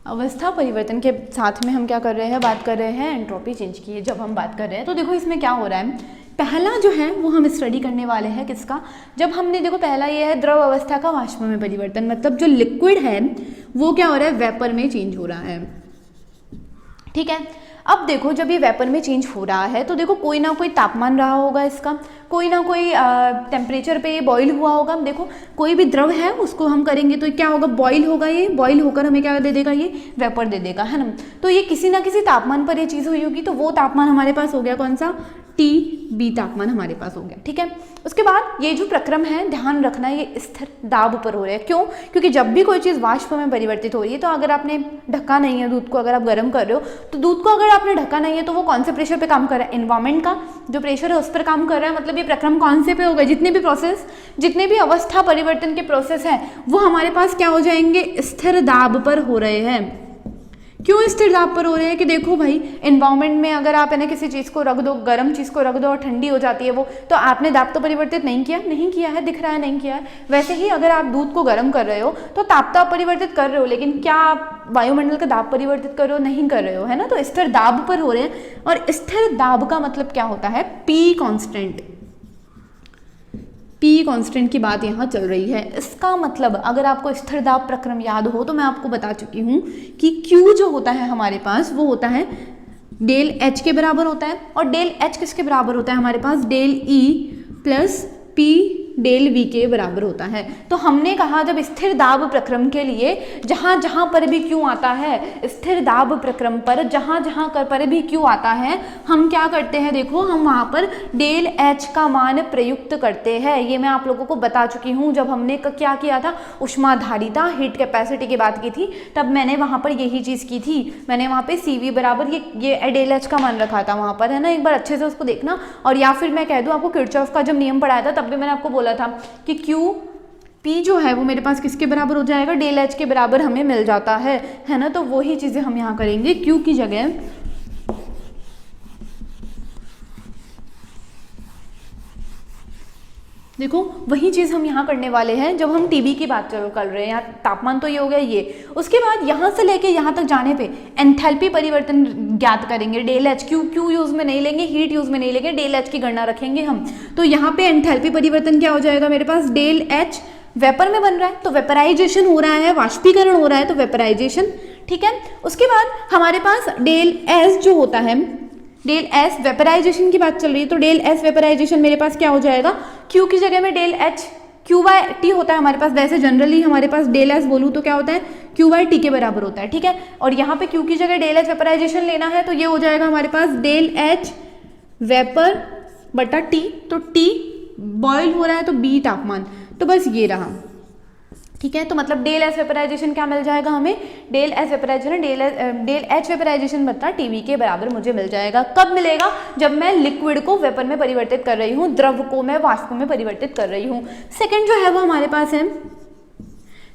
अवस्था परिवर्तन के साथ में हम क्या कर रहे हैं, बात कर रहे हैं एंट्रोपी चेंज की। जब हम बात कर रहे हैं तो देखो इसमें क्या हो रहा है, पहला जो है वो हम स्टडी करने वाले हैं किसका, जब हमने देखो पहला ये है द्रव अवस्था का वाष्प में परिवर्तन, मतलब जो लिक्विड है वो क्या हो रहा है, वेपर में चेंज हो रहा है, ठीक है। अब देखो जब ये वेपर में चेंज हो रहा है तो देखो कोई ना कोई तापमान रहा होगा इसका, कोई ना कोई टेम्परेचर पे ये बॉईल हुआ होगा। देखो कोई भी द्रव है उसको हम करेंगे तो क्या होगा, बॉईल होगा, ये बॉईल होकर हमें क्या दे देगा, ये वेपर दे देगा, है ना। तो ये किसी ना किसी तापमान पर ये चीज़ हुई होगी, तो वो तापमान हमारे पास हो गया कौन सा, TB तापमान हमारे पास हो गया, ठीक है। उसके बाद ये जो प्रक्रम है ध्यान रखना ये स्थिर दाब पर हो रहा है, क्यों, क्योंकि जब भी कोई चीज़ वाष्प में परिवर्तित हो रही है तो अगर आपने ढका नहीं है दूध को, अगर आप गर्म कर रहे हो तो दूध को अगर आपने ढका नहीं है तो वो कौन से प्रेशर पे काम कर रहा है, एनवायरमेंट का जो प्रेशर है उस पर काम कर रहा है। मतलब ये प्रक्रम कौन से पे होगा, जितने भी अवस्था परिवर्तन के प्रोसेस हैं वो हमारे पास क्या हो जाएंगे, स्थिर दाब पर हो रहे हैं। क्यों स्थिर दाब पर हो रहे हैं कि देखो भाई एनवायरमेंट में अगर आप है ना किसी चीज़ को रख दो, गर्म चीज़ को रख दो और ठंडी हो जाती है वो, तो आपने दाब तो परिवर्तित नहीं किया है, दिख रहा है नहीं किया है। वैसे ही अगर आप दूध को गर्म कर रहे हो तो ताप तो आप परिवर्तित कर रहे हो, लेकिन क्या आप वायुमंडल का दाब परिवर्तित कर रहे हो, नहीं कर रहे हो, है ना। तो स्थिर दाब पर हो रहे हैं, और स्थिर दाब का मतलब क्या होता है, P कांस्टेंट की बात यहाँ चल रही है। इसका मतलब अगर आपको स्थिर दाब प्रक्रम याद हो तो मैं आपको बता चुकी हूँ कि Q जो होता है हमारे पास वो होता है डेल H के बराबर होता है, और डेल H किसके बराबर होता है हमारे पास, del E plus P del V के बराबर होता है। तो हमने कहा जब स्थिर दाब प्रक्रम के लिए जहाँ जहाँ पर भी Q आता है, स्थिर दाब प्रक्रम पर जहाँ जहाँ पर भी Q आता है, हम क्या करते हैं, देखो हम वहाँ पर डेल H का मान प्रयुक्त करते हैं। ये मैं आप लोगों को बता चुकी हूँ, जब हमने क्या किया था, ऊष्माधारिता हीट कैपेसिटी की बात की थी तब मैंने वहाँ पर यही चीज़ की थी। मैंने वहाँ पर CV बराबर ये डेल H का मान रखा था वहाँ पर, है ना। एक बार अच्छे से उसको देखना, और या फिर मैं कह दूँ आपको किरचॉफ का जब नियम पढ़ाया था तब भी मैंने आपको बोला था कि P जो है वो मेरे पास किसके बराबर हो जाएगा, डेल H के बराबर हमें मिल जाता है ना। तो वही चीज़ें हम यहाँ करेंगे, Q की जगह देखो वही चीज़ हम यहाँ करने वाले हैं जब हम TB की बात कर रहे हैं। यहाँ तापमान तो ये हो गया ये, उसके बाद यहाँ से लेके यहाँ तक जाने पे एंथैल्पी परिवर्तन ज्ञात करेंगे। डेल H Q यूज़ में नहीं लेंगे, हीट यूज़ में नहीं लेंगे, डेल H की गणना रखेंगे हम। तो यहाँ पे एंथैल्पी परिवर्तन क्या हो जाएगा मेरे पास, डेल H वेपर में बन रहा है तो वेपराइजेशन हो रहा है, वाष्पीकरण हो रहा है तो वेपराइजेशन, ठीक है। उसके बाद हमारे पास डेल S जो होता है, डेल S वेपराइजेशन की बात चल रही है, तो डेल S वेपराइजेशन मेरे पास क्या हो जाएगा, Q की जगह में del H Q by T होता है हमारे पास, वैसे जनरली हमारे पास डेल एस बोलूँ तो क्या होता है, Q बाय टी के बराबर होता है, ठीक है। और यहाँ पे Q की जगह डेल एच वेपराइजेशन लेना है तो ये हो जाएगा हमारे पास डेल एच वेपर बटा टी, तो टी बॉयल हो रहा है तो बी तापमान, तो बस ये रहा, ठीक है। तो मतलब डेल एस वेपराइजेशन क्या मिल जाएगा हमें, del S vaporization del H vaporization बता टीवी के बराबर मुझे मिल जाएगा। कब मिलेगा, जब मैं लिक्विड को वेपर में परिवर्तित कर रही हूँ, द्रव को मैं वाष्प में परिवर्तित कर रही हूँ। सेकंड जो है वो हमारे पास है,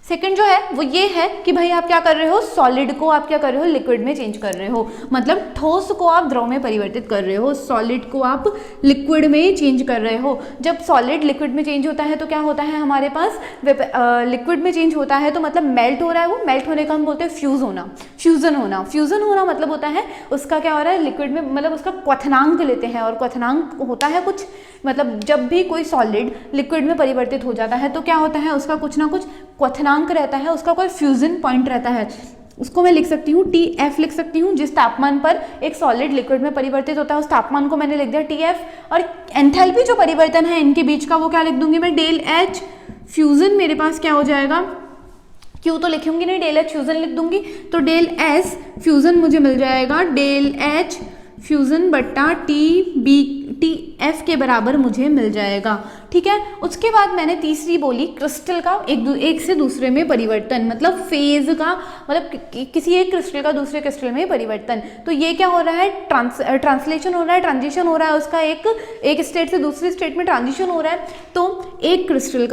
सेकंड जो है वो ये है कि भाई आप क्या कर रहे हो, सॉलिड को आप क्या कर रहे हो, लिक्विड में चेंज कर रहे हो, मतलब ठोस को आप द्रव में परिवर्तित कर रहे हो, सॉलिड को आप लिक्विड में चेंज कर रहे हो। जब सॉलिड लिक्विड में चेंज होता है तो क्या होता है हमारे पास, लिक्विड में चेंज होता है तो मतलब मेल्ट हो रहा है, वो मेल्ट होने का हम बोलते हैं फ्यूज होना, फ्यूजन होना। फ्यूजन होना मतलब होता है उसका क्या हो रहा है, लिक्विड में मतलब उसका क्वथनांक लेते हैं, और क्वथनांक होता है कुछ, मतलब जब भी कोई सॉलिड लिक्विड में परिवर्तित हो जाता है तो क्या होता है, उसका कुछ ना कुछ क्वथनांक रहता है, उसका कोई फ्यूजन पॉइंट रहता है, उसको मैं लिख सकती हूँ टी एफ लिख सकती हूँ। जिस तापमान पर एक सॉलिड लिक्विड में परिवर्तित होता है उस तापमान को मैंने लिख दिया टी एफ, और एंथैल्पी जो परिवर्तन है इनके बीच का वो क्या लिख दूंगी मैं, डेल एच फ्यूजन मेरे पास क्या हो जाएगा, क्यू तो लिखूंगी नहीं, डेल एच फ्यूजन लिख दूंगी, तो डेल एस फ्यूजन मुझे मिल जाएगा डेल एच फ्यूजन बट्टा टी बी टी एफ के बराबर मुझे मिल जाएगा, ठीक है। उसके बाद मैंने तीसरी बोली क्रिस्टल का एक से दूसरे में परिवर्तन, मतलब फेज का, मतलब किसी एक क्रिस्टल का दूसरे क्रिस्टल में परिवर्तन। तो ये क्या हो रहा है, ट्रांसलेशन हो रहा है, ट्रांजिशन हो रहा है, उसका एक स्टेट से दूसरे स्टेट में ट्रांजिशन हो रहा है। तो एक क्रिस्टल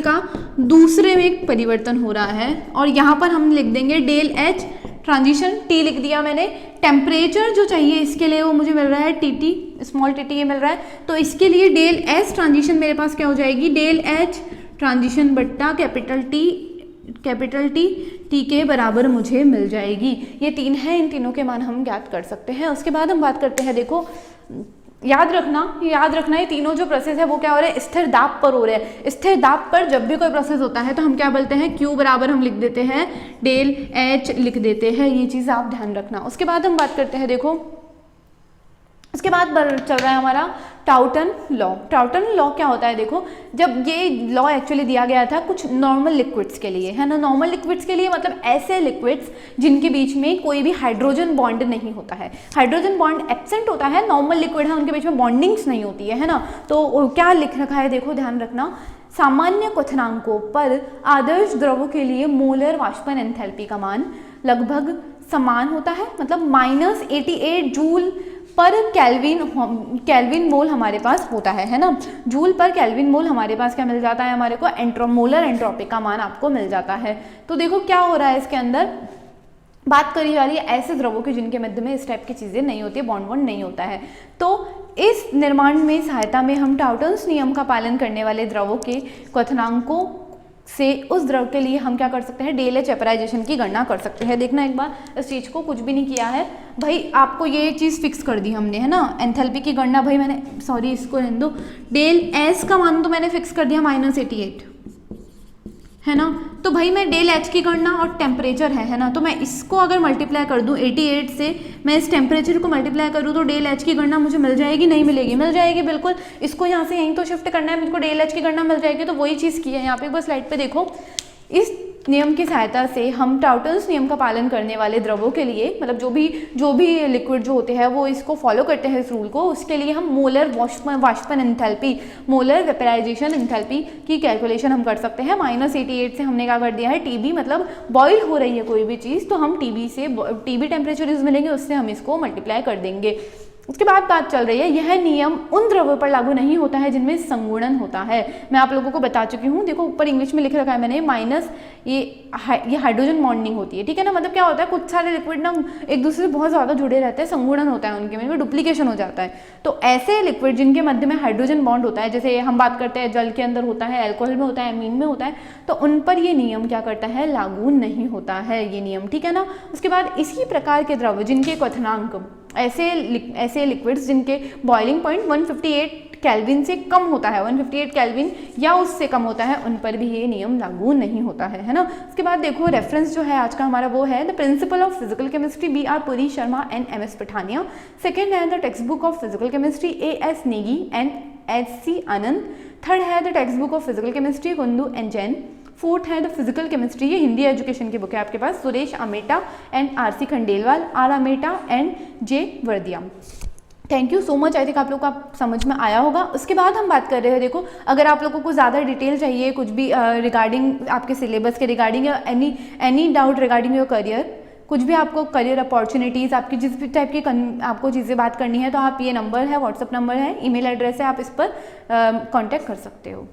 का दूसरे में एक परिवर्तन हो रहा है, और यहाँ पर हम लिख देंगे डेल एच ट्रांजिशन, टी लिख दिया मैंने। टेम्परेचर जो चाहिए इसके लिए वो मुझे मिल रहा है T T, small T T ये मिल रहा है, तो इसके लिए डेल एस ट्रांजिशन मेरे पास क्या हो जाएगी, डेल एच ट्रांजिशन बट्टा कैपिटल टी टी के बराबर मुझे मिल जाएगी। ये तीन है, इन तीनों के मान हम ज्ञात कर सकते हैं। उसके बाद हम बात करते हैं, देखो याद रखना ये तीनों जो प्रोसेस है वो क्या हो रहा है, स्थिर दाब पर हो रहे हैं। स्थिर दाब पर जब भी कोई प्रोसेस होता है तो हम क्या बोलते हैं, Q बराबर हम लिख देते हैं डेल H लिख देते हैं, ये चीज़ आप ध्यान रखना। उसके बाद हम बात करते हैं, देखो उसके बाद चल रहा है हमारा टाउटन लॉ। टाउटन लॉ क्या होता है, देखो जब ये लॉ एक्चुअली दिया गया था कुछ नॉर्मल लिक्विड्स के लिए, है ना, नॉर्मल लिक्विड्स के लिए मतलब ऐसे लिक्विड्स जिनके बीच में कोई भी हाइड्रोजन बॉन्ड नहीं होता है, हाइड्रोजन बॉन्ड एब्सेंट होता है, नॉर्मल लिक्विड है उनके बीच में बॉन्डिंग्स नहीं होती है ना। तो क्या लिख रखा है, देखो ध्यान रखना, सामान्य क्वथनांकों पर आदर्श द्रवों के लिए मोलर वाष्पन एंथैल्पी का मान लगभग समान होता है, मतलब -88 जूल पर केल्विन मोल हमारे पास होता है ना, जूल पर केल्विन मोल हमारे पास क्या मिल जाता है, हमारे को मोलर एंट्रोपी का मान आपको मिल जाता है। तो देखो क्या हो रहा है, इसके अंदर बात करी जा रही है ऐसे द्रवों की जिनके मध्य में इस टाइप की चीज़ें नहीं होती है, बॉन्ड वॉन्ड नहीं होता है। तो इस निर्माण में सहायता में हम टाउटन्स नियम का पालन करने वाले द्रवों के क्वथनांकों से उस द्रव के लिए हम क्या कर सकते हैं, डेल एच वेपराइजेशन की गणना कर सकते हैं। देखना एक बार, इस चीज़ को कुछ भी नहीं किया है भाई, आपको ये चीज़ फिक्स कर दी हमने, है ना। एंथैल्पी की गणना भाई मैंने, सॉरी इसको रहने दो, डेल एस का मान तो मैंने फिक्स कर दिया -88, है ना। तो भाई मैं डेल एच की गणना और टेम्परेचर है ना, तो मैं इसको अगर मल्टीप्लाई कर दूं 88 से, मैं इस टेम्परेचर को मल्टीप्लाई करूं तो डेल एच की गणना मुझे मिल जाएगी, नहीं मिलेगी, मिल जाएगी बिल्कुल। इसको यहाँ से यहीं तो शिफ्ट करना है, मुझको डेल एच की गणना मिल जाएगी। तो वही चीज़ की है यहाँ पे, बस स्लाइड पे देखो, इस नियम की सहायता से हम टाउटन्स नियम का पालन करने वाले द्रवों के लिए, मतलब जो भी लिक्विड जो होते हैं वो इसको फॉलो करते हैं इस रूल को, उसके लिए हम मोलर वाष्पन एंथैल्पी, मोलर वेपराइजेशन एंथैल्पी की कैलकुलेशन हम कर सकते हैं। -88 से हमने क्या कर दिया है, टीबी मतलब बॉईल हो रही है कोई भी चीज़, तो हम टीबी टेम्परेचर मिलेंगे, उससे हम इसको मल्टीप्लाई कर देंगे। उसके बाद बात चल रही है, यह नियम उन द्रव्यों पर लागू नहीं होता है जिनमें संगुणन होता है। मैं आप लोगों को बता चुकी हूँ, देखो ऊपर इंग्लिश में लिख रखा है मैंने, माइनस ये हाइड्रोजन बॉन्डिंग होती है, ठीक है ना। मतलब क्या होता है, कुछ सारे लिक्विड ना एक दूसरे से बहुत ज़्यादा जुड़े रहते हैं, संगुणन होता है उनके में, डुप्लीकेशन हो जाता है। तो ऐसे लिक्विड जिनके मध्य में हाइड्रोजन बॉन्ड होता है, जैसे हम बात करते हैं जल के अंदर होता है, एल्कोहल में होता है, एमीन में होता है, तो उन पर ये नियम क्या करता है, लागू नहीं होता है ये नियम, ठीक है ना। उसके बाद इसी प्रकार के द्रव्य जिनके क्वथनांक, ऐसे लिक्विड्स जिनके बॉइलिंग पॉइंट 158 केल्विन से कम होता है, 158 केल्विन या उससे कम होता है, उन पर भी ये नियम लागू नहीं होता है ना। उसके बाद देखो रेफरेंस जो है आज का हमारा वो है the principle of physical chemistry B.R. Puri Sharma and M.S. Pathania. Second है the textbook of physical chemistry A.S. Negi and H.C. Anand. Third है the textbook of physical chemistry Kundu and Jain. Fourth है द फिजिकल केमिस्ट्री, ये हिंदी एजुकेशन की book है आपके पास, Suresh Ameta and R C Khandelwal, R Ameta and J Vardia. Thank you so much. I think आप लोग को समझ में आया होगा। उसके बाद हम बात कर रहे हैं, देखो अगर आप लोगों को ज़्यादा डिटेल चाहिए कुछ भी रिगार्डिंग आपके सिलेबस के रिगार्डिंग या any doubt regarding your career, कुछ भी आपको करियर अपॉर्चुनिटीज़, आपकी जिस भी टाइप की आपको चीज़ें बात करनी है, तो आप ये नंबर है, व्हाट्सअप नंबर है, ईमेल एड्रेस है, आप इस पर कांटेक्ट कर सकते हो।